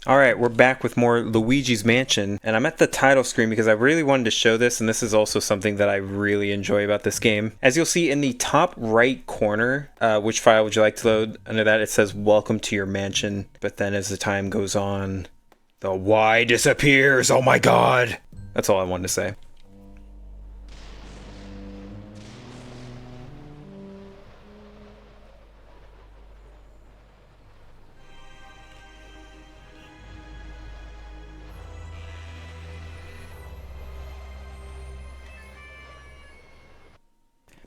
Alright, we're back with more Luigi's Mansion, and I'm at the title screen because I really wanted to show this, and this is also something that I really enjoy about this game. As you'll see in the top right corner, which file would you like to load? Under that it says welcome to your mansion, but then as the time goes on, the Y disappears, oh my god! That's all I wanted to say.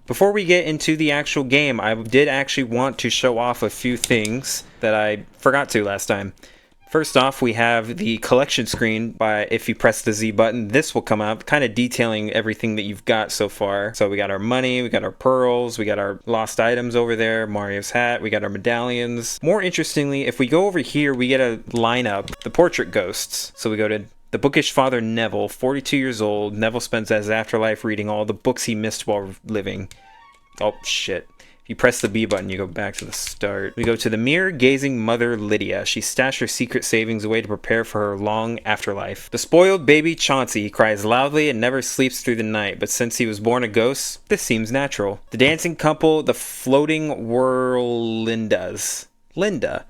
Before we get into the actual game, I did actually want to show off a few things that I forgot to last time. First off, we have the collection screen. If you press the Z button, this will come up, kind of detailing everything that you've got so far. So we got our money, we got our pearls, we got our lost items over there, Mario's hat, we got our medallions. More interestingly, if we go over here, we get a lineup, the portrait ghosts. So we go to the bookish father Neville, 42 years old. Neville spends his afterlife reading all the books he missed while living. Oh, shit. If you press the B button, you go back to the start. We go to the mirror-gazing mother Lydia. She stashed her secret savings away to prepare for her long afterlife. The spoiled baby Chauncey cries loudly and never sleeps through the night, but since he was born a ghost, this seems natural. The dancing couple, the floating whirlindas. Linda.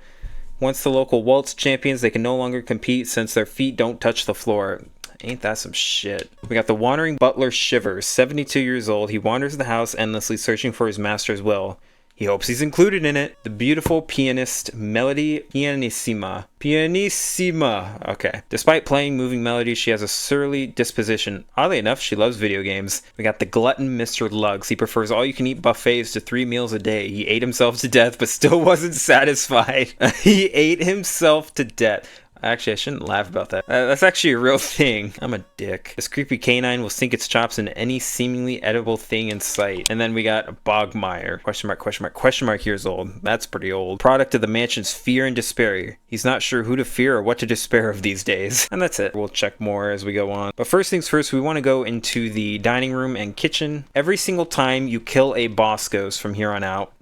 Once the local waltz champions, they can no longer compete since their feet don't touch the floor. Ain't that some shit. We got the wandering butler Shivers, 72 years old. He wanders the house endlessly searching for his master's will. He hopes he's included in it. The beautiful pianist Melody Pianissima. Pianissima. Okay. Despite playing moving melodies, she has a surly disposition. Oddly enough, she loves video games. We got the glutton Mr. Lugs. He prefers all-you-can-eat buffets to 3 meals a day. He ate himself to death, but still wasn't satisfied. He ate himself to death. Actually, I shouldn't laugh about that. That's actually a real thing. I'm a dick. This creepy canine will sink its chops in any seemingly edible thing in sight. And then we got a Bogmire. Question mark, question mark, question mark years old. That's pretty old. Product of the mansion's fear and despair. He's not sure who to fear or what to despair of these days. And that's it. We'll check more as we go on. But first things first, we want to go into the dining room and kitchen. Every single time you kill a boss ghost from here on out,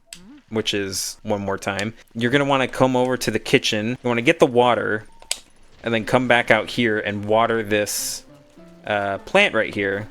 which is one more time, you're going to want to come over to the kitchen. You want to get the water, and then come back out here and water this plant right here.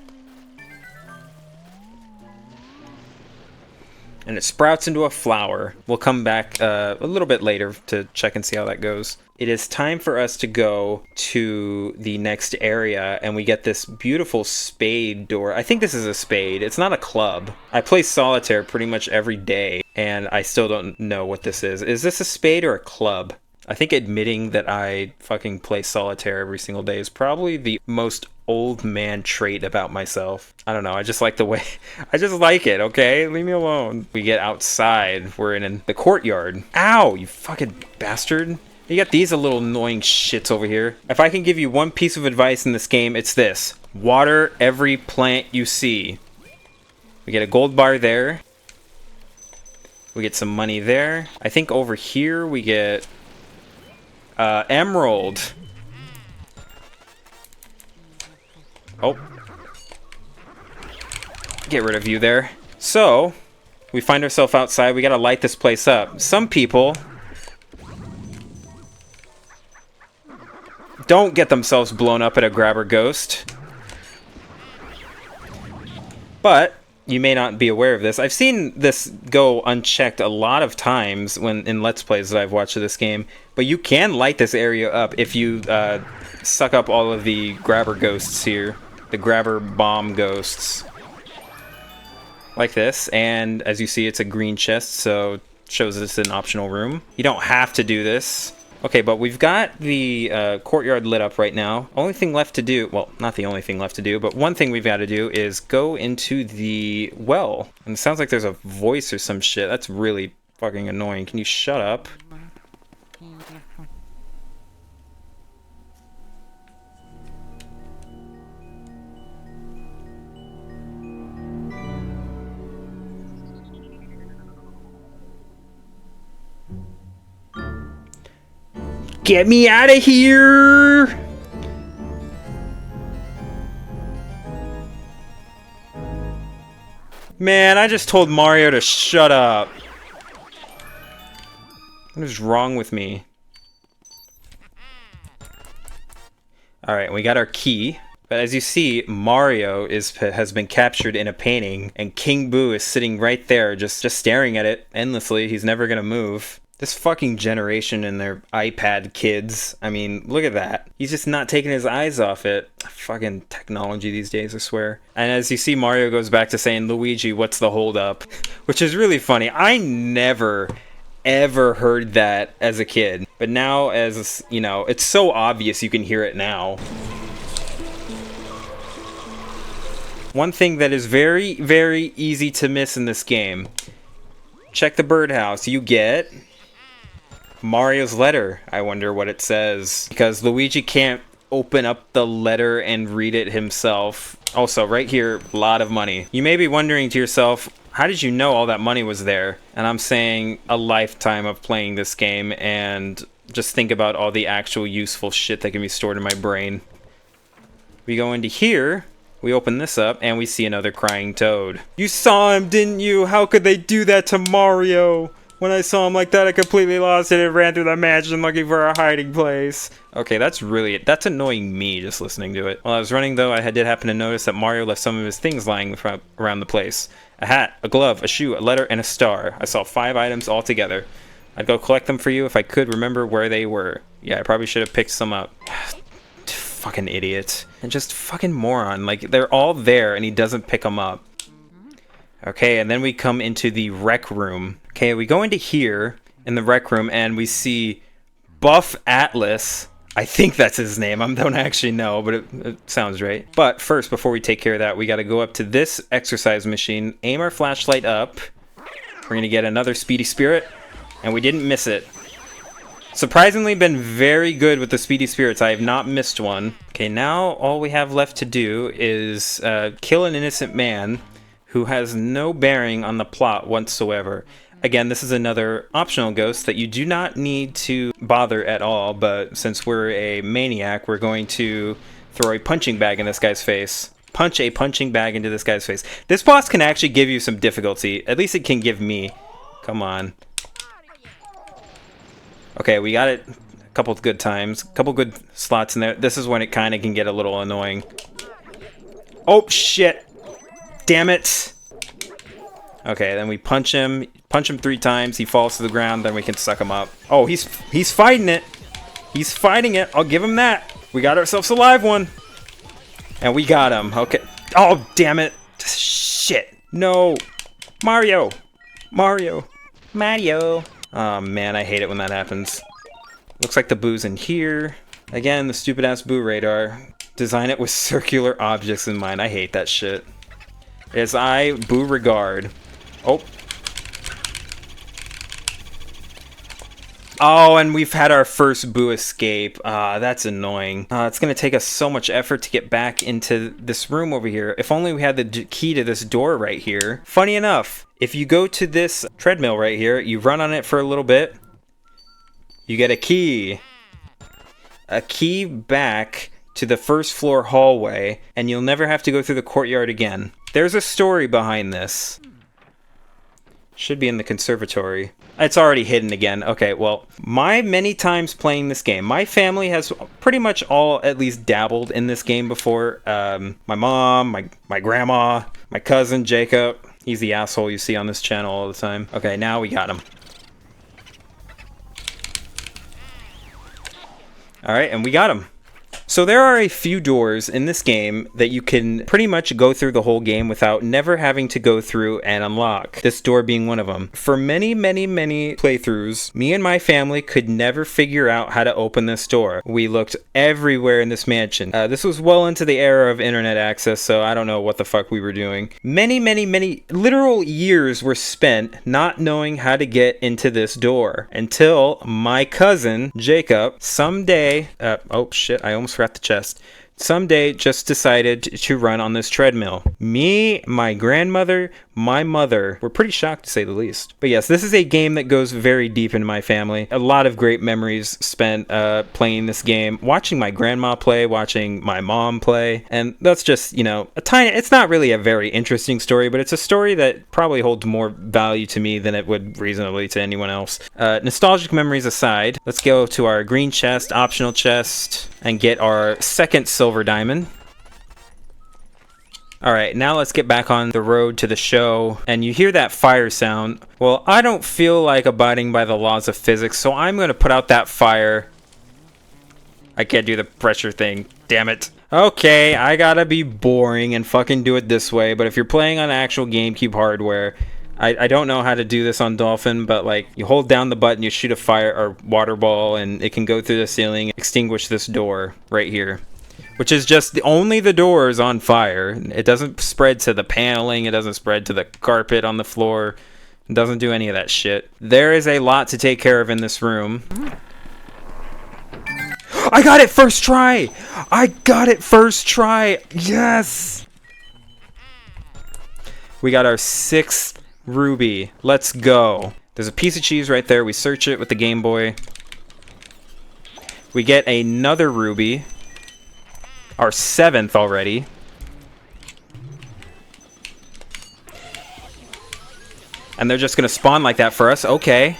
And it sprouts into a flower. We'll come back a little bit later to check and see how that goes. It is time for us to go to the next area, and we get this beautiful spade door. I think this is a spade. It's not a club. I play solitaire pretty much every day, and I still don't know what this is. Is this a spade or a club? I think admitting that I fucking play solitaire every single day is probably the most old man trait about myself. I don't know, I just like the way, I just like it, okay? Leave me alone. We get outside, we're in the courtyard. Ow, you fucking bastard. You got these little annoying shits over here. If I can give you one piece of advice in this game, it's this. Water every plant you see. We get a gold bar there. We get some money there. I think over here we get emerald. Oh. Get rid of you there. So, we find ourselves outside. We gotta light this place up. Some people don't get themselves blown up at a grabber ghost. But you may not be aware of this. I've seen this go unchecked a lot of times when in Let's Plays that I've watched of this game, but you can light this area up if you suck up all of the grabber ghosts here, the grabber bomb ghosts. Like this, and as you see, it's a green chest, so it shows it's an optional room. You don't have to do this. Okay, but we've got the courtyard lit up right now. Only thing left to do, well, not the only thing left to do, but one thing we've got to do is go into the well. And it sounds like there's a voice or some shit. That's really fucking annoying. Can you shut up? Get me out of here! Man, I just told Mario to shut up. What is wrong with me? All right, we got our key. But as you see, Mario has been captured in a painting, and King Boo is sitting right there, just staring at it endlessly. He's never gonna move. This fucking generation and their iPad kids. I mean, look at that. He's just not taking his eyes off it. Fucking technology these days, I swear. And as you see, Mario goes back to saying, Luigi, what's the holdup? Which is really funny. I never ever heard that as a kid. But now, as you know, it's so obvious you can hear it now. One thing that is very, very easy to miss in this game. Check the birdhouse. You get Mario's letter. I wonder what it says. Because Luigi can't open up the letter and read it himself. Also, right here, a lot of money. You may be wondering to yourself, how did you know all that money was there? And I'm saying a lifetime of playing this game, and just think about all the actual useful shit that can be stored in my brain. We go into here. We open this up, and we see another crying toad. You saw him, didn't you? How could they do that to Mario? When I saw him like that, I completely lost it and ran through the mansion looking for a hiding place. Okay, that's annoying me just listening to it. While I was running, though, I did happen to notice that Mario left some of his things lying around the place. A hat, a glove, a shoe, a letter, and a star. I saw 5 items all together. I'd go collect them for you if I could remember where they were. Yeah, I probably should have picked some up. Fucking idiot. And just fucking moron. Like, they're all there and he doesn't pick them up. Okay, and then we come into the rec room. Okay, we go into here in the rec room and we see Buff Atlas. I think that's his name. I don't actually know, but it sounds right. But first, before we take care of that, we got to go up to this exercise machine, aim our flashlight up. We're going to get another Speedy Spirit, and we didn't miss it. Surprisingly been very good with the Speedy Spirits. I have not missed one. Okay, now all we have left to do is kill an innocent man who has no bearing on the plot whatsoever. Again, this is another optional ghost that you do not need to bother at all, but since we're a maniac, we're going to throw a punching bag in this guy's face. Punch a punching bag into this guy's face. This boss can actually give you some difficulty. At least it can give me. Come on. Okay, we got it a couple of good times. A couple good slots in there. This is when it kind of can get a little annoying. Oh, shit. Damn it. Okay, then we punch him 3 times. He falls to the ground. Then we can suck him up. Oh, he's fighting it. He's fighting it. I'll give him that. We got ourselves a live one. And we got him. Okay. Oh, damn it. Shit. No. Mario. Mario. Oh, man, I hate it when that happens. Looks like the Boo's in here. Again, the stupid-ass Boo radar. Design it with circular objects in mind. I hate that shit. As I Boo regard. Oh. Oh, and we've had our first Boo escape. That's annoying. It's going to take us so much effort to get back into this room over here. If only we had the key to this door right here. Funny enough, if you go to this treadmill right here, you run on it for a little bit, you get a key. A key back to the first floor hallway, and you'll never have to go through the courtyard again. There's a story behind this. Should be in the conservatory. It's already hidden again. Okay, well, my many times playing this game, my family has pretty much all at least dabbled in this game before. My mom, my grandma, my cousin, Jacob. He's the asshole you see on this channel all the time. Okay, now we got him. Alright, and we got him. So there are a few doors in this game that you can pretty much go through the whole game without never having to go through and unlock. This door being one of them. For many playthroughs, me and my family could never figure out how to open this door. We looked everywhere in this mansion. This was well into the era of internet access, so I don't know what the fuck we were doing. Many literal years were spent not knowing how to get into this door until my cousin, Jacob, someday, oh shit, I almost forgot the chest, someday just decided to run on this treadmill. Me, my grandmother, my mother were pretty shocked to say the least. But yes, this is a game that goes very deep in my family. A lot of great memories spent playing this game, watching my grandma play, watching my mom play, and that's just, you know, it's not really a very interesting story, but it's a story that probably holds more value to me than it would reasonably to anyone else. Nostalgic memories aside, let's go to our green chest, optional chest, and get our second silver diamond. Alright, now let's get back on the road to the show, and you hear that fire sound. Well, I don't feel like abiding by the laws of physics, so I'm going to put out that fire. I can't do the pressure thing, damn it. Okay, I gotta be boring and fucking do it this way, but if you're playing on actual GameCube hardware, I don't know how to do this on Dolphin, but like you hold down the button, you shoot a fire or water ball, and it can go through the ceiling, extinguish this door right here, which is just only the door is on fire. It doesn't spread to the paneling, it doesn't spread to the carpet on the floor, it doesn't do any of that shit. There is a lot to take care of in this room. I got it first try! I got it first try! Yes! We got our 6th ruby. Let's go. There's a piece of cheese right there. We search it with the Game Boy. We get another ruby. Our 7th already. And they're just gonna spawn like that for us. Okay.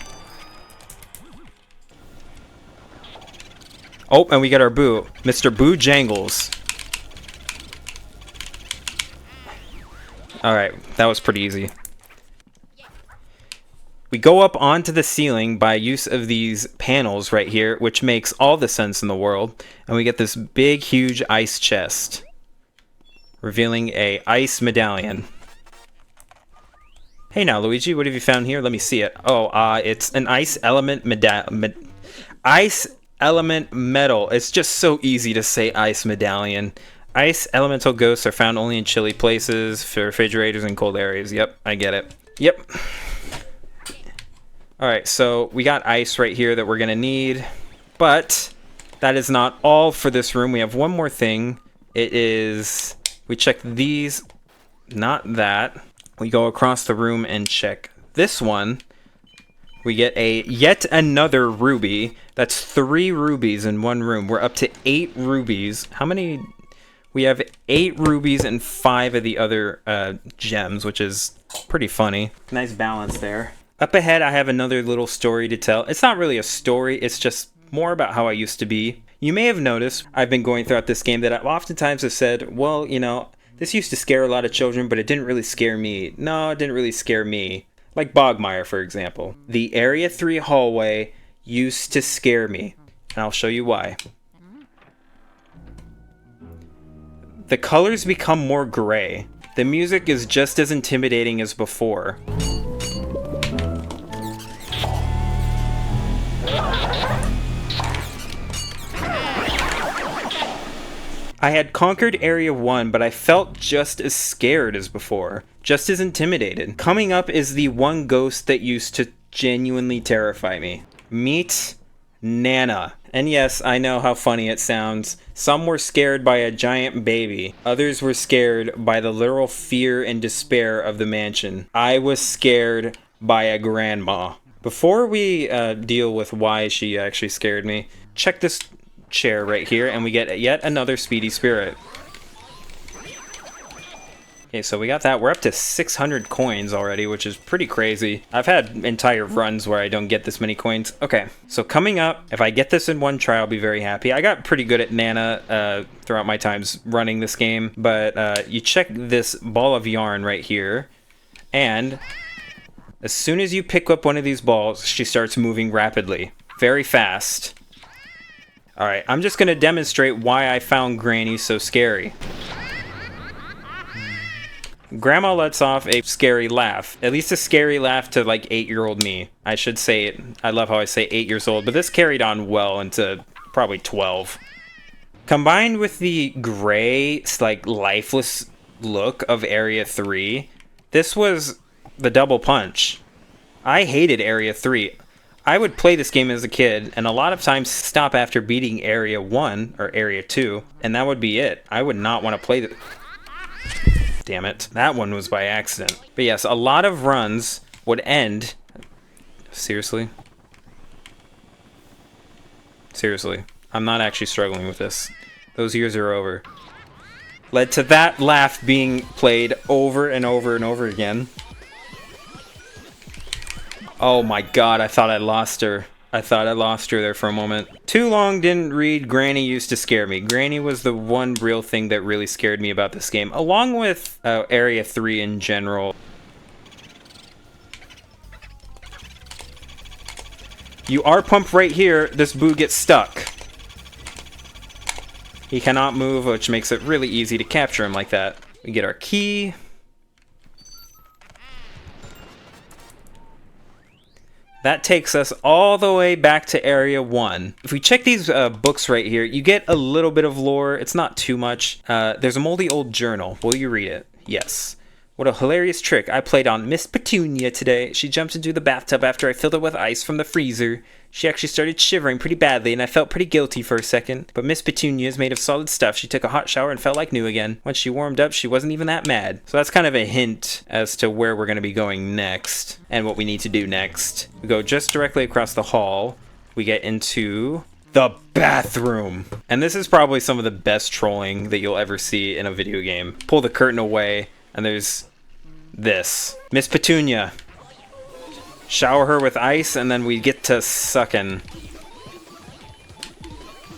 Oh, and we get our Boo. Mr. Boo Jangles. Alright, that was pretty easy. We go up onto the ceiling by use of these panels right here, which makes all the sense in the world. And we get this big, huge ice chest, revealing a ice medallion. Hey now, Luigi, what have you found here? Let me see it. Oh, it's an ice element ice element metal. It's just so easy to say ice medallion. Ice elemental ghosts are found only in chilly places, for refrigerators, and cold areas. Yep, I get it. Yep. Alright, so we got ice right here that we're gonna need, but that is not all for this room. We have one more thing. It is, we check these, not that. We go across the room and check this one. We get yet another ruby. That's 3 rubies in one room. We're up to 8 rubies. How many? We have 8 rubies and 5 of the other gems, which is pretty funny. Nice balance there. Up ahead, I have another little story to tell. It's not really a story, it's just more about how I used to be. You may have noticed I've been going throughout this game that I oftentimes have said, well, you know, this used to scare a lot of children, but it didn't really scare me. No, it didn't really scare me. Like Bogmire, for example. The Area 3 hallway used to scare me, and I'll show you why. The colors become more gray. The music is just as intimidating as before. I had conquered Area 1, but I felt just as scared as before, just as intimidated. Coming up is the one ghost that used to genuinely terrify me. Meet Nana. And yes, I know how funny it sounds. Some were scared by a giant baby. Others were scared by the literal fear and despair of the mansion. I was scared by a grandma. Before we deal with why she actually scared me, check this chair right here, and we get yet another speedy spirit. Okay, so we got that. We're up to 600 coins already, which is pretty crazy. I've had entire runs where I don't get this many coins. Okay, so coming up, if I get this in one try, I'll be very happy. I got pretty good at Nana throughout my times running this game, but you check this ball of yarn right here, and as soon as you pick up one of these balls, she starts moving rapidly, very fast. Alright, I'm just going to demonstrate why I found Granny so scary. Grandma lets off a scary laugh. At least a scary laugh to like 8-year-old me. I should say it. I love how I say 8 years old, but this carried on well into probably 12. Combined with the gray, like lifeless look of Area 3, this was the double punch. I hated Area 3. I would play this game as a kid, and a lot of times stop after beating Area 1 or Area 2, and that would be it. I would not want to play the... Damn it. That one was by accident. But yes, a lot of runs would end... Seriously? Seriously. I'm not actually struggling with this. Those years are over. Led to that laugh being played over and over and over again. Oh my god, I thought I lost her. I thought I lost her there for a moment. Too long didn't read Granny used to scare me. Granny was the one real thing that really scared me about this game, along with Area 3 in general. You are pumped right here. This boo gets stuck. He cannot move, which makes it really easy to capture him like that. We get our key. That takes us all the way back to Area 1. If we check these books right here, you get a little bit of lore. It's not too much. There's a moldy old journal. Will you read it? Yes. What a hilarious trick. I played on Miss Petunia today. She jumped into the bathtub after I filled it with ice from the freezer. She actually started shivering pretty badly, and I felt pretty guilty for a second. But Miss Petunia is made of solid stuff. She took a hot shower and felt like new again. Once she warmed up, she wasn't even that mad. So that's kind of a hint as to where we're going to be going next, and what we need to do next. We go just directly across the hall. We get into the bathroom. And this is probably some of the best trolling that you'll ever see in a video game. Pull the curtain away, and there's this. Miss Petunia. Shower her with ice, and then we get to sucking.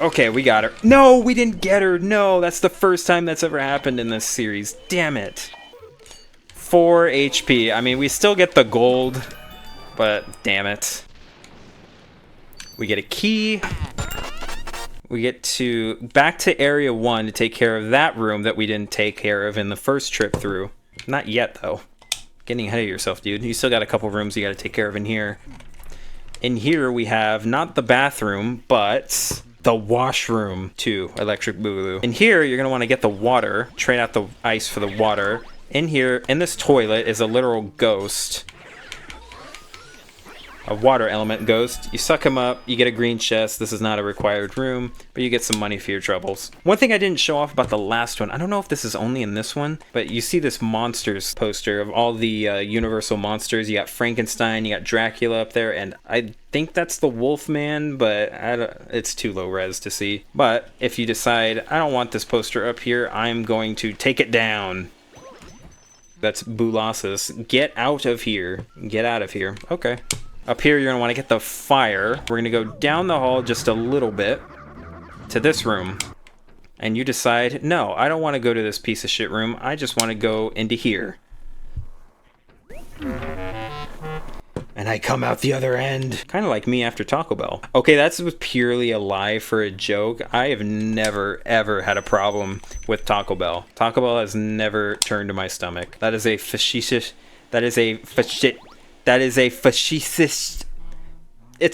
Okay, we got her. No, we didn't get her. No, that's the first time that's ever happened in this series. Damn it. 4 HP. I mean, we still get the gold, but damn it. We get a key. We get to back to Area 1 to take care of that room that we didn't take care of in the first trip through. Not yet, though. Getting ahead of yourself, dude. You still got a couple rooms you got to take care of in here. In here, we have not the bathroom, but the washroom, too. Electric Boogaloo. In here, you're going to want to get the water. Trade out the ice for the water. In here, in this toilet, is a literal ghost. A water element ghost. You suck him up, you get a green chest. This is not a required room, but you get some money for your troubles. One thing I didn't show off about the last one, I don't know if this is only in this one, but you see this monsters poster of all the Universal monsters. You got Frankenstein, you got Dracula up there, and I think that's the Wolfman, but it's too low res to see. But if you decide, I don't want this poster up here, I'm going to take it down. That's Boolossus. Get out of here. Get out of here. Okay. Up here, you're going to want to get the fire. We're going to go down the hall just a little bit to this room. And you decide, no, I don't want to go to this piece of shit room. I just want to go into here. And I come out the other end. Kind of like me after Taco Bell. Okay, that's purely a lie for a joke. I have never, ever had a problem with Taco Bell. Taco Bell has never turned to my stomach. That is a facetious... It's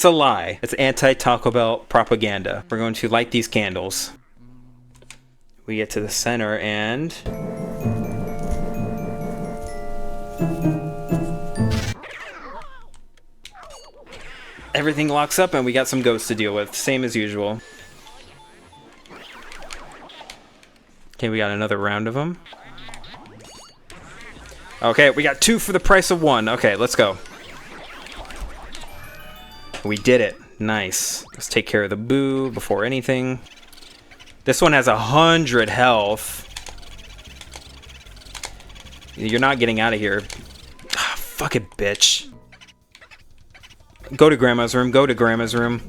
a lie. It's anti-Taco Bell propaganda. We're going to light these candles. We get to the center and... everything locks up and we got some ghosts to deal with. Same as usual. Okay, we got another round of them. Okay, we got 2 for the price of 1. Okay, let's go. We did it. Nice. Let's take care of the boo before anything. This one has 100 health. You're not getting out of here. Ah, fuck it, bitch. Go to Grandma's room. Go to Grandma's room.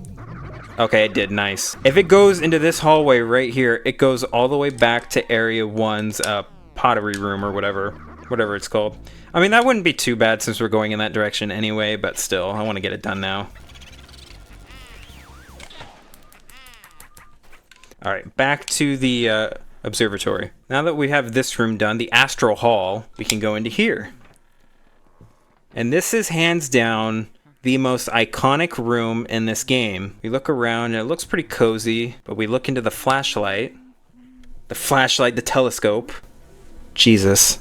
Okay, it did. Nice. If it goes into this hallway right here, it goes all the way back to Area 1's pottery room or whatever it's called. I mean, that wouldn't be too bad since we're going in that direction anyway, but still, I want to get it done now. Alright, back to the observatory. Now that we have this room done, the astral hall, we can go into here. And this is hands down the most iconic room in this game. We look around and it looks pretty cozy, but we look into the flashlight. The telescope. Jesus.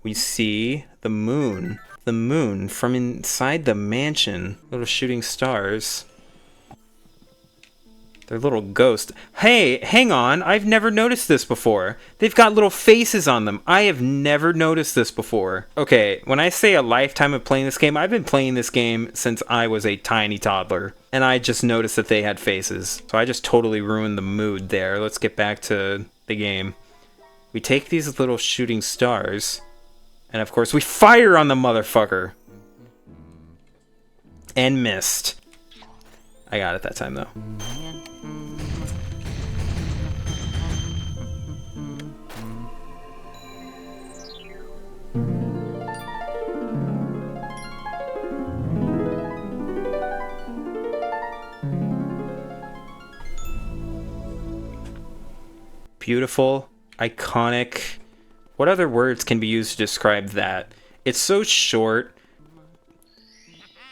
we see the moon. The moon from inside the mansion. Little shooting stars. They're little ghosts. Hey, hang on. I've never noticed this before. They've got little faces on them. I have never noticed this before. Okay, when I say a lifetime of playing this game, I've been playing this game since I was a tiny toddler. And I just noticed that they had faces. So I just totally ruined the mood there. Let's get back to the game. We take these little shooting stars. And of course, we fire on the motherfucker. And missed. I got it that time, though. Beautiful, iconic. What other words can be used to describe that? It's so short.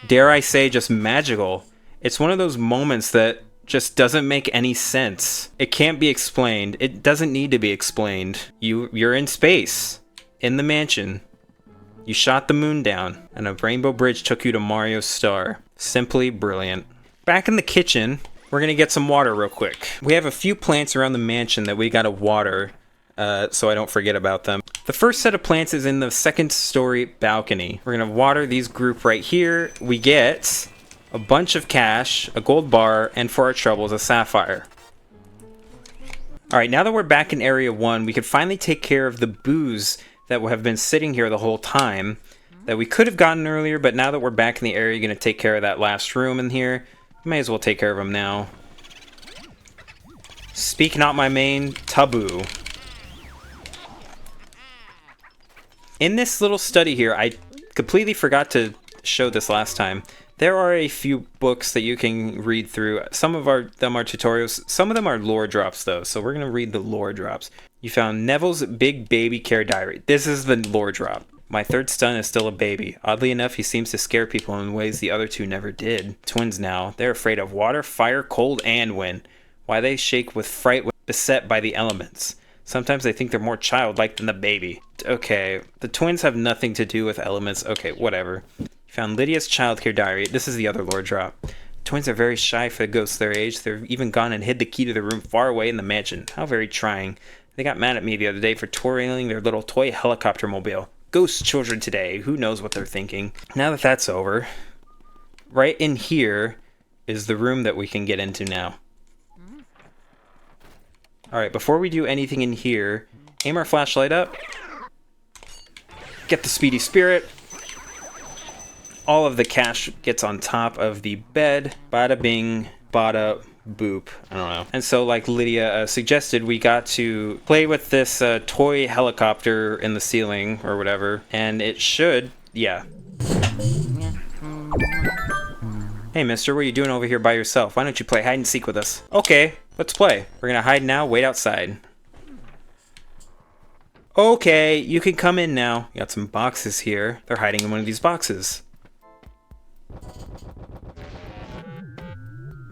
Dare I say, just magical. It's one of those moments that just doesn't make any sense. It can't be explained. It doesn't need to be explained. You're in space, in the mansion. You shot the moon down, and a rainbow bridge took you to Mario's star. Simply brilliant. Back in the kitchen, we're gonna get some water real quick. We have a few plants around the mansion that we gotta water, so I don't forget about them. The first set of plants is in the second story balcony. We're gonna water these group right here. We get a bunch of cash, a gold bar, and for our troubles, a sapphire. Alright, now that we're back in Area 1, we can finally take care of the boos that have been sitting here the whole time that we could have gotten earlier, but now that we're back in the area, you're going to take care of that last room in here. May as well take care of them now. Speak not my main, taboo. In this little study here, I completely forgot to show this last time. There are a few books that you can read through. Some of them are tutorials. Some of them are lore drops, though. So we're going to read the lore drops. You found Neville's Big Baby Care Diary. This is the lore drop. My third son is still a baby. Oddly enough, he seems to scare people in ways the other two never did. Twins now. They're afraid of water, fire, cold, and wind. Why they shake with fright when beset by the elements. Sometimes they think they're more childlike than the baby. Okay, the twins have nothing to do with elements. Okay, whatever. Found Lydia's childcare diary. This is the other lore drop. Twins are very shy for the ghosts their age. They've even gone and hid the key to the room far away in the mansion. How very trying. They got mad at me the other day for touring their little toy helicopter mobile. Ghost children today. Who knows what they're thinking. Now that that's over, right in here is the room that we can get into now. Alright, before we do anything in here, aim our flashlight up. Get the speedy spirit. All of the cash gets on top of the bed. Bada bing, bada boop. I don't know. And so, like Lydia suggested, we got to play with this toy helicopter in the ceiling or whatever. And it should, yeah. Hey, mister, what are you doing over here by yourself? Why don't you play hide and seek with us? Okay, let's play. We're gonna hide now, wait outside. Okay, you can come in now. You got some boxes here. They're hiding in one of these boxes.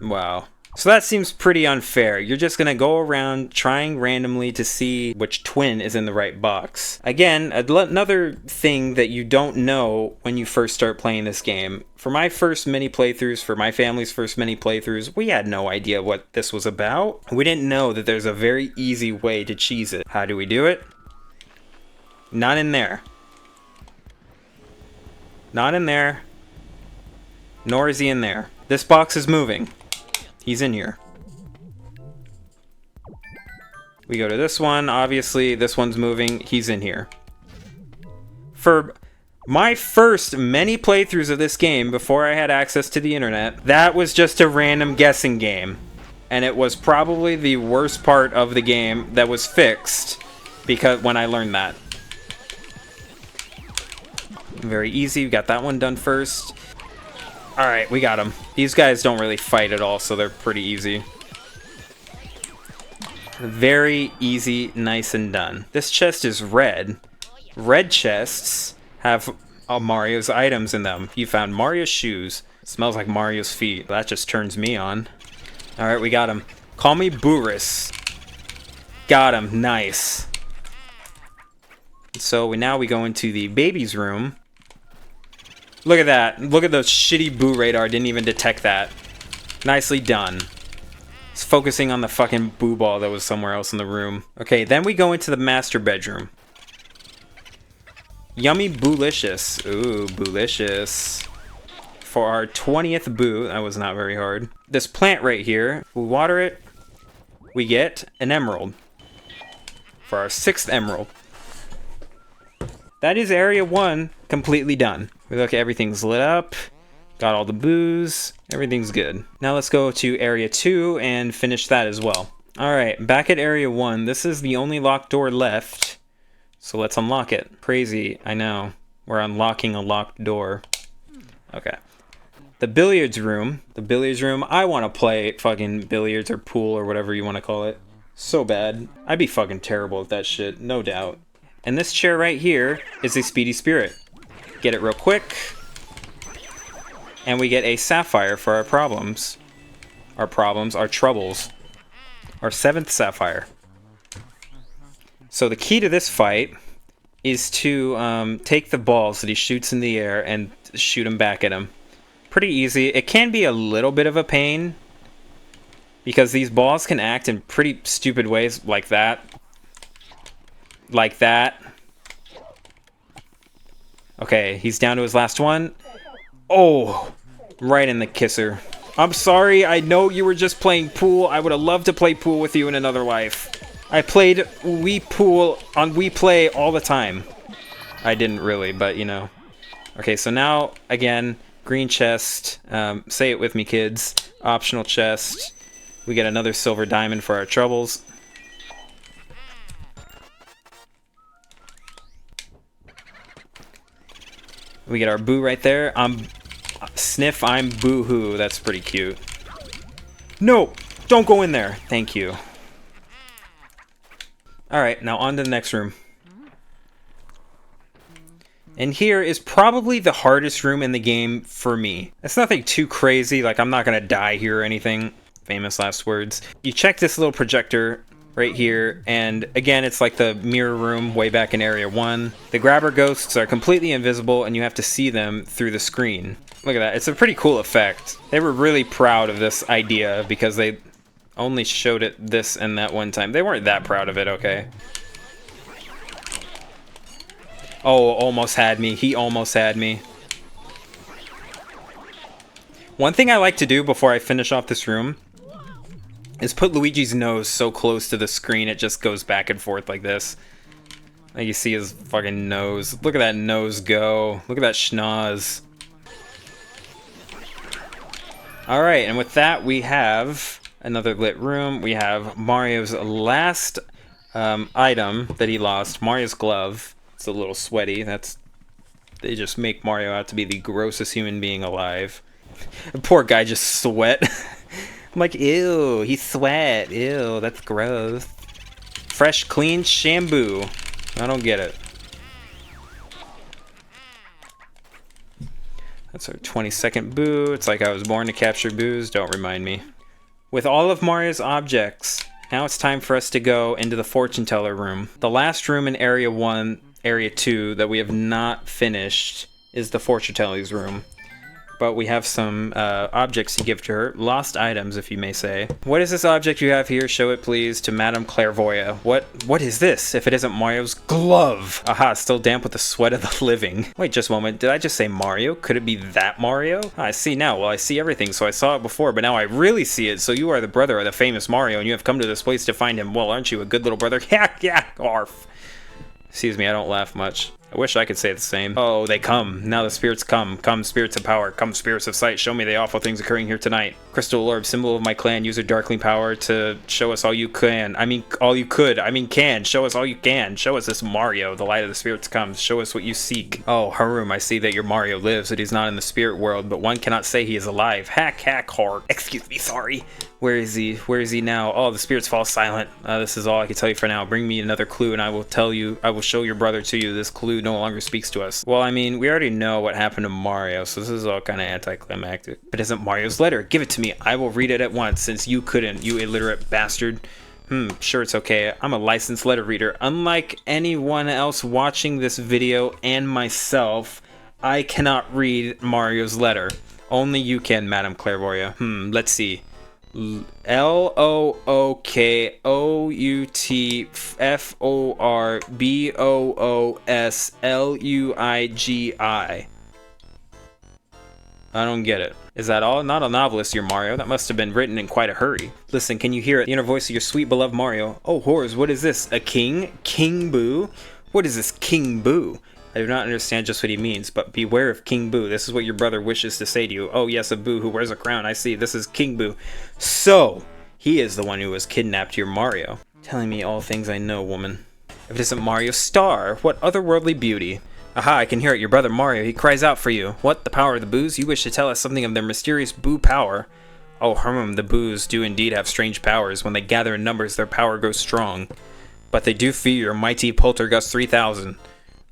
Wow. So that seems pretty unfair. You're just gonna go around trying randomly to see which twin is in the right box. Again, another thing that you don't know when you first start playing this game. For my first many playthroughs, for my family's first many playthroughs, we had no idea what this was about. We didn't know that there's a very easy way to cheese it. How do we do it? Not in there. Not in there. Nor is he in there. This box is moving. He's in here. We go to this one. Obviously, this one's moving. He's in here. For my first many playthroughs of this game, before I had access to the internet, that was just a random guessing game. And it was probably the worst part of the game that was fixed because when I learned that. Very easy. We got that one done first. Alright, we got them. These guys don't really fight at all, so they're pretty easy. Very easy, nice and done. This chest is red. Red chests have Mario's items in them. You found Mario's shoes. Smells like Mario's feet. That just turns me on. Alright, we got him. Call me Boris. Got him. Nice. So now we go into the baby's room. Look at that. Look at the shitty boo radar. Didn't even detect that. Nicely done. It's focusing on the fucking boo ball that was somewhere else in the room. Okay, then we go into the master bedroom. Yummy boolicious. Ooh, boolicious. For our 20th boo, that was not very hard. This plant right here, we water it, we get an emerald. For our 6th emerald. That is area 1 completely done. We look, everything's lit up, got all the boos, everything's good. Now let's go to area 2 and finish that as well. Alright, back at area 1, this is the only locked door left, so let's unlock it. Crazy, I know, we're unlocking a locked door. Okay. The billiards room, I want to play fucking billiards or pool or whatever you want to call it. So bad. I'd be fucking terrible at that shit, no doubt. And this chair right here is a speedy spirit. Get it real quick. And we get a sapphire for our problems. Our troubles. Our 7th sapphire. So the key to this fight is to take the balls that he shoots in the air and shoot them back at him. Pretty easy. It can be a little bit of a pain because these balls can act in pretty stupid ways like that. Like that. Okay, he's down to his last one. Oh, right in the kisser. I'm sorry, I know you were just playing pool. I would have loved to play pool with you in another life. I played Wii Pool on Wii Play all the time. I didn't really, but you know. Okay, so now, again, green chest. Say it with me, kids. Optional chest. We get another silver diamond for our troubles. We get our boo right there. Sniff, I'm boo-hoo. That's pretty cute. No! Don't go in there! Thank you. Alright, now on to the next room. And here is probably the hardest room in the game for me. It's nothing too crazy, like I'm not gonna die here or anything. Famous last words. You check this little projector right here, and again, it's like the mirror room way back in area 1. The grabber ghosts are completely invisible, and you have to see them through the screen. Look at that. It's a pretty cool effect. They were really proud of this idea because they only showed it this and that one time. They weren't that proud of it, okay? Oh, almost had me. He almost had me. One thing I like to do before I finish off this room is put Luigi's nose so close to the screen it just goes back and forth like this. Like you see his fucking nose. Look at that nose go. Look at that schnoz. Alright, and with that we have another lit room. We have Mario's last item that he lost. Mario's glove. It's a little sweaty. They just make Mario out to be the grossest human being alive. The poor guy just sweat. I'm like, ew, he sweat. Ew, that's gross. Fresh, clean shampoo. I don't get it. That's our 22nd boo. It's like I was born to capture boos. Don't remind me. With all of Mario's objects, now it's time for us to go into the fortune teller room. The last room in area 1, area 2 that we have not finished is the fortune teller's room. But we have some objects to give to her. Lost items, if you may say. What is this object you have here? Show it, please, to Madame Clairvoya. What is this, if it isn't Mario's glove? Aha, still damp with the sweat of the living. Wait, just a moment. Did I just say Mario? Could it be that Mario? I see now. Well, I see everything, so I saw it before, but now I really see it. So you are the brother of the famous Mario, and you have come to this place to find him. Well, aren't you a good little brother? Yeah, arf. Excuse me, I don't laugh much. I wish I could say the same. Oh, they come. Now the spirits come. Come, spirits of power. Come, spirits of sight. Show me the awful things occurring here tonight. Crystal orb, symbol of my clan. Use your darkling power to show us all you can. I mean, all you could. I mean, can. Show us all you can. Show us this Mario. The light of the spirits comes. Show us what you seek. Oh, Harum, I see that your Mario lives, that he's not in the spirit world, but one cannot say he is alive. Hack, heart. Excuse me, sorry. Where is he? Where is he now? Oh, the spirits fall silent. This is all I can tell you for now. Bring me another clue and I will tell you, I will show your brother to you. This clue no longer speaks to us. Well, I mean, we already know what happened to Mario, so this is all kind of anticlimactic. But isn't Mario's letter? Give it to me. I will read it at once, since you couldn't, you illiterate bastard. Sure, it's okay. I'm a licensed letter reader. Unlike anyone else watching this video and myself, I cannot read Mario's letter. Only you can, Madame Clairvoyant. Let's see. LOOKOUTFORBOOSLUIGI. I don't get it. Is that all? Not a novelist, you're Mario. That must have been written in quite a hurry. Listen, can you hear it? The inner voice of your sweet beloved Mario. Oh, horrors, what is this? A king? King Boo? What is this King Boo? I do not understand just what he means, but beware of King Boo. This is what your brother wishes to say to you. Oh, yes, a Boo who wears a crown. I see. This is King Boo. So, he is the one who has kidnapped your Mario. Telling me all things I know, woman. If it isn't Mario Star, what otherworldly beauty. Aha, I can hear it. Your brother Mario, he cries out for you. What, the power of the Boos? You wish to tell us something of their mysterious Boo power. Oh, the Boos do indeed have strange powers. When they gather in numbers, their power grows strong. But they do fear your mighty Poltergust 3000.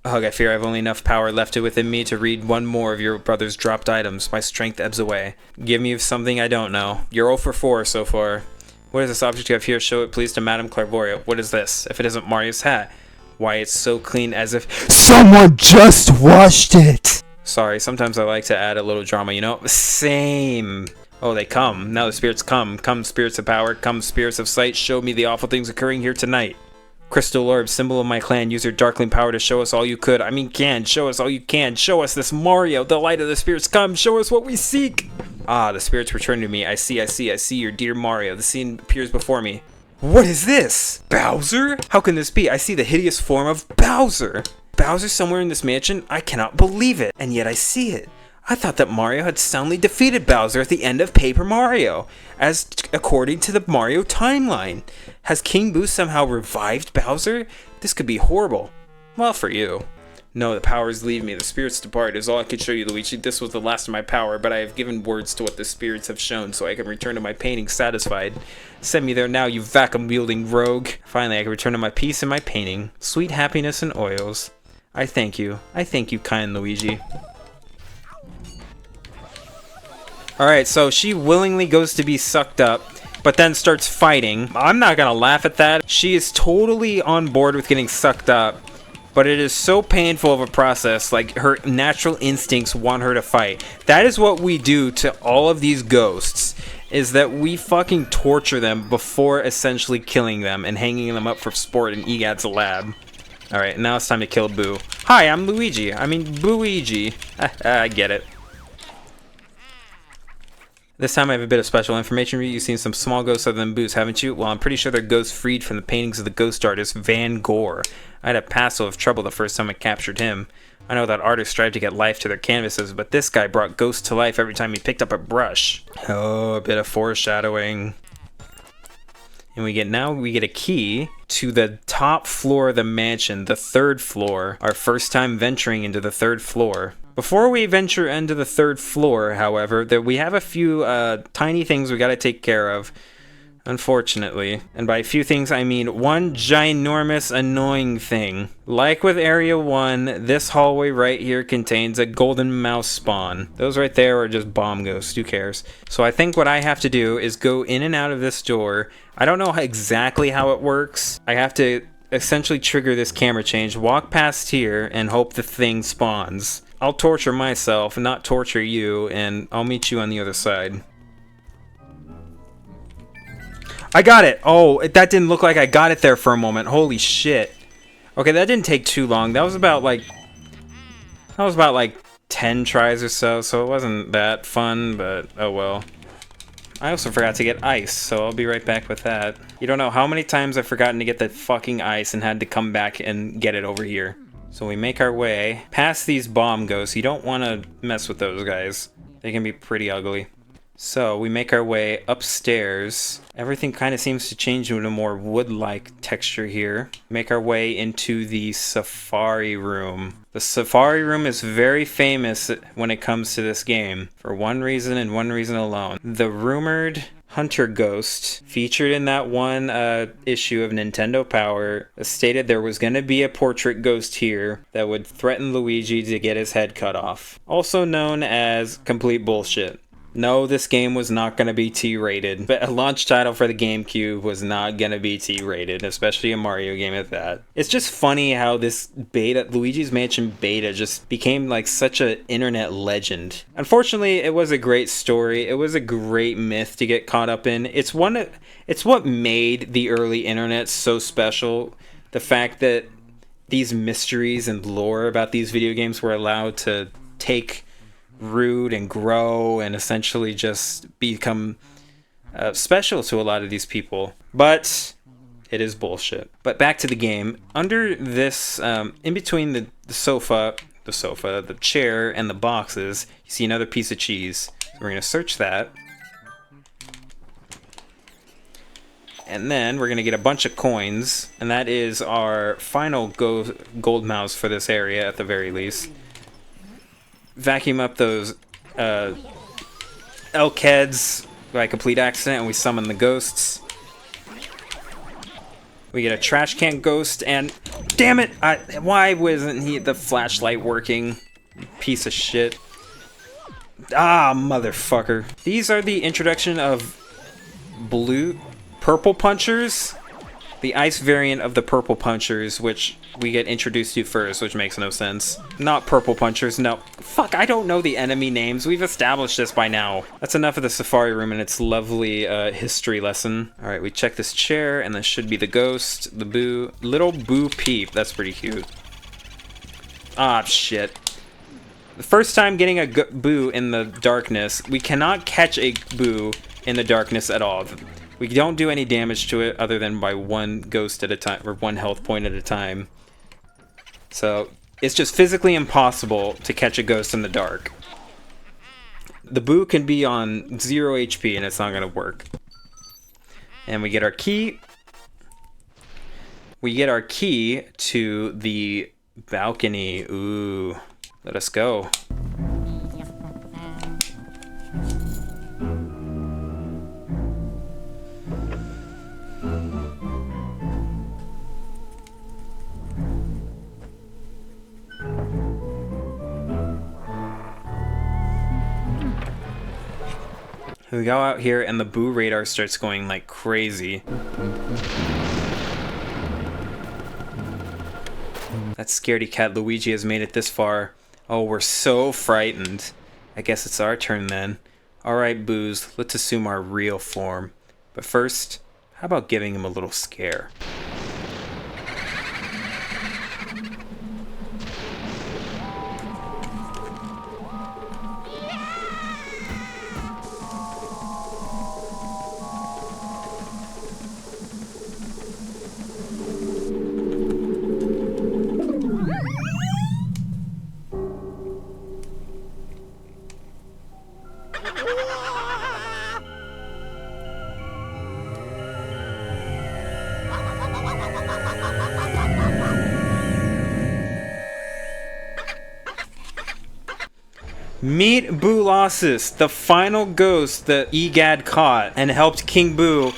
Ugh, I fear I have only enough power left within me to read one more of your brother's dropped items. My strength ebbs away. Give me something I don't know. You're 0 for 4 so far. What is this object you have here? Show it please to Madame Clairvoyant. What is this? If it isn't Mario's hat. Why, it's so clean as if someone just washed it! Sorry, sometimes I like to add a little drama, you know? Same. Oh, they come. Now the spirits come. Come, spirits of power. Come, spirits of sight. Show me the awful things occurring here tonight. Crystal Orb, symbol of my clan, use your darkling power to show us all you could. Show us all you can. Show us this Mario, the light of the spirits come. Show us what we seek. Ah, the spirits return to me. I see your dear Mario. The scene appears before me. What is this? Bowser? How can this be? I see the hideous form of Bowser. Bowser somewhere in this mansion? I cannot believe it. And yet I see it. I thought that Mario had soundly defeated Bowser at the end of Paper Mario, as according to the Mario timeline. Has King Boo somehow revived Bowser? This could be horrible. Well, for you. No, the powers leave me. The spirits depart is all I could show you, Luigi. This was the last of my power, but I have given words to what the spirits have shown, so I can return to my painting satisfied. Send me there now, you vacuum-wielding rogue. Finally, I can return to my peace and my painting. Sweet happiness and oils. I thank you. I thank you, kind Luigi. Alright, so she willingly goes to be sucked up, but then starts fighting. I'm not gonna laugh at that. She is totally on board with getting sucked up, but it is so painful of a process. Like, her natural instincts want her to fight. That is what we do to all of these ghosts, is that we fucking torture them before essentially killing them and hanging them up for sport in EGAD's lab. Alright, now it's time to kill Boo. Hi, I'm Luigi. I mean, Booigi. I get it. This time I have a bit of special information for you. You've seen some small ghosts other than Boos, haven't you? Well, I'm pretty sure they're ghosts freed from the paintings of the ghost artist Van Gogh. I had a passel of trouble the first time I captured him. I know that artists strive to get life to their canvases, but this guy brought ghosts to life every time he picked up a brush. Oh, a bit of foreshadowing. And we get a key to the top floor of the mansion, the 3rd floor. Our first time venturing into the 3rd floor. Before we venture into the 3rd floor, however, we have a few tiny things we gotta take care of, unfortunately. And by a few things, I mean one ginormous annoying thing. Like with Area 1, this hallway right here contains a golden mouse spawn. Those right there are just bomb ghosts, who cares? So I think what I have to do is go in and out of this door. I don't know exactly how it works. I have to essentially trigger this camera change, walk past here, and hope the thing spawns. I'll torture myself, not torture you, and I'll meet you on the other side. I got it! Oh, that didn't look like I got it there for a moment. Holy shit. Okay, that didn't take too long. That was about like 10 tries or so it wasn't that fun, but oh well. I also forgot to get ice, so I'll be right back with that. You don't know how many times I've forgotten to get the fucking ice and had to come back and get it over here. So we make our way past these bomb ghosts. You don't want to mess with those guys. They can be pretty ugly. So we make our way upstairs. Everything kind of seems to change into a more wood-like texture here. Make our way into the safari room. The safari room is very famous when it comes to this game, for one reason and one reason alone. The rumored hunter ghost featured in that one issue of Nintendo Power stated there was going to be a portrait ghost here that would threaten Luigi to get his head cut off. Also known as complete bullshit. No, this game was not going to be T-rated. But a launch title for the GameCube was not going to be T-rated, especially a Mario game at that. It's just funny how this beta, Luigi's Mansion beta, just became like such an internet legend. Unfortunately, it was a great story. It was a great myth to get caught up in. It's what made the early internet so special. The fact that these mysteries and lore about these video games were allowed to take root and grow and essentially just become special to a lot of these people. But it is bullshit. But back to the game. Under this, in between the chair, and the boxes, you see another piece of cheese. So we're going to search that. And then we're going to get a bunch of coins. And that is our final gold mouse for this area at the very least. Vacuum up those elk heads by complete accident, and we summon the ghosts. We get a trash can ghost, and damn it! Why wasn't the flashlight working? Piece of shit. Ah, motherfucker. These are the introduction of purple punchers. The ice variant of the purple punchers, which we get introduced to first, which makes no sense. Not purple punchers, no. Fuck, I don't know the enemy names. We've established this by now. That's enough of the safari room and its lovely history lesson. Alright, we check this chair, and this should be the ghost, the Boo. Little Boo Peep, that's pretty cute. Ah, shit. The first time getting a Boo in the darkness, we cannot catch a Boo in the darkness at all. We don't do any damage to it other than by one ghost at a time, or one health point at a time. So it's just physically impossible to catch a ghost in the dark. The Boo can be on 0 HP and it's not going to work. And we get our key. We get our key to the balcony. Ooh, let us go. We go out here and the Boo radar starts going like crazy. That scaredy cat Luigi has made it this far. Oh, we're so frightened. I guess it's our turn then. Alright, Boos, let's assume our real form. But first, how about giving him a little scare? Meet Boolossus, the final ghost that Egad caught and helped King Boo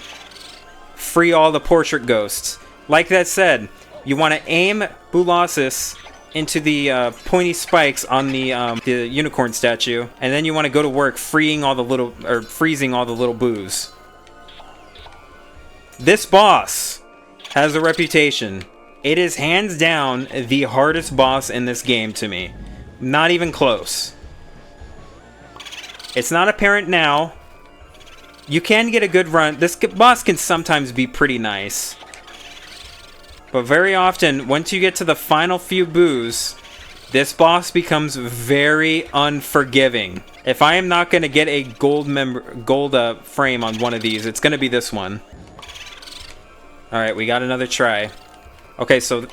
free all the portrait ghosts. Like that said, you want to aim Boolossus into the pointy spikes on the unicorn statue, and then you want to go to work freeing all the little, or freezing all the little Boos. This boss has a reputation. It is hands down the hardest boss in this game to me. Not even close. It's not apparent now. You can get a good run. This boss can sometimes be pretty nice. But very often, once you get to the final few Boos, this boss becomes very unforgiving. If I am not going to get a gold frame on one of these, it's going to be this one. Alright, we got another try. Okay, so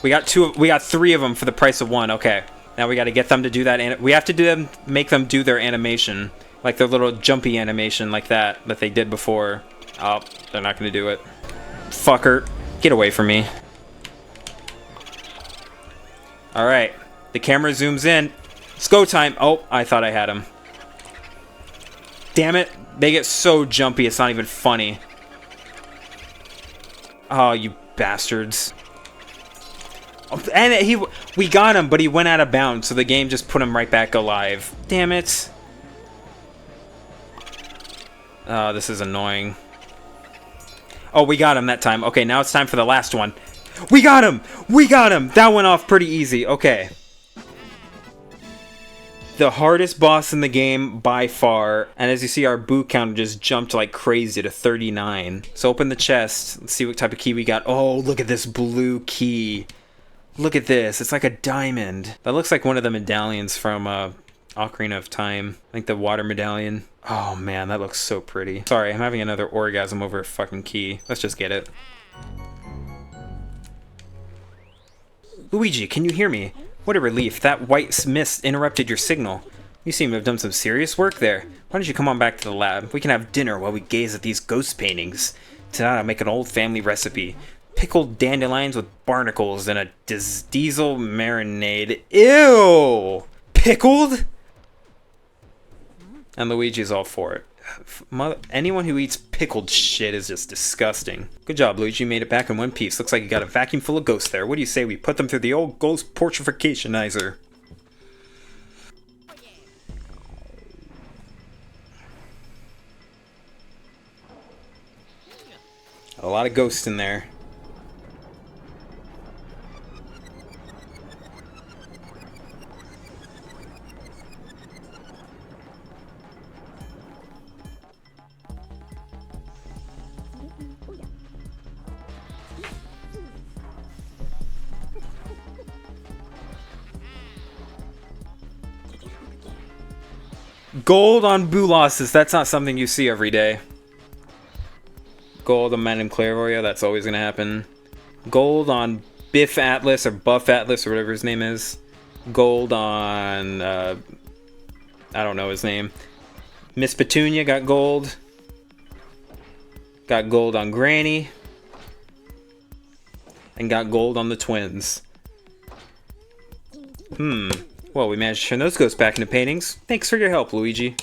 we got three of them for the price of one. Okay. Now we got to get them to do that, and we have to make them do their animation, like their little jumpy animation like that they did before. Oh, they're not going to do it. Fucker, get away from me. Alright, the camera zooms in. It's go time. Oh, I thought I had him. Damn it, they get so jumpy it's not even funny. Oh, you bastards. And we got him, but he went out of bounds, so the game just put him right back alive. Damn it. This is annoying. Oh, we got him that time. Okay, now it's time for the last one. We got him! We got him! That went off pretty easy. Okay. The hardest boss in the game by far. And as you see, our boot counter just jumped like crazy to 39. So open the chest. Let's see what type of key we got. Oh, look at this blue key. Look at this. It's like a diamond. That looks like one of the medallions from Ocarina of Time. I think the water medallion. Oh man, that looks so pretty. Sorry, I'm having another orgasm over a fucking key. Let's just get it. Luigi, can you hear me? What a relief. That white mist interrupted your signal. You seem to have done some serious work there. Why don't you come on back to the lab? We can have dinner while we gaze at these ghost paintings. Tonight I'll make an old family recipe. Pickled dandelions with barnacles and a diesel marinade. Ew! Pickled? And Luigi's all for it. Anyone who eats pickled shit is just disgusting. Good job, Luigi. You made it back in one piece. Looks like you got a vacuum full of ghosts there. What do you say we put them through the old ghost portrificationizer? A lot of ghosts in there. Gold on Boolossus, that's not something you see every day. Gold on Madame Clairvoyant, that's always gonna happen. Gold on Biff Atlas, or Buff Atlas, or whatever his name is. Gold on, I don't know his name. Miss Petunia got gold. Got gold on Granny. And got gold on the twins. Well, we managed to turn those ghosts back into paintings. Thanks for your help, Luigi.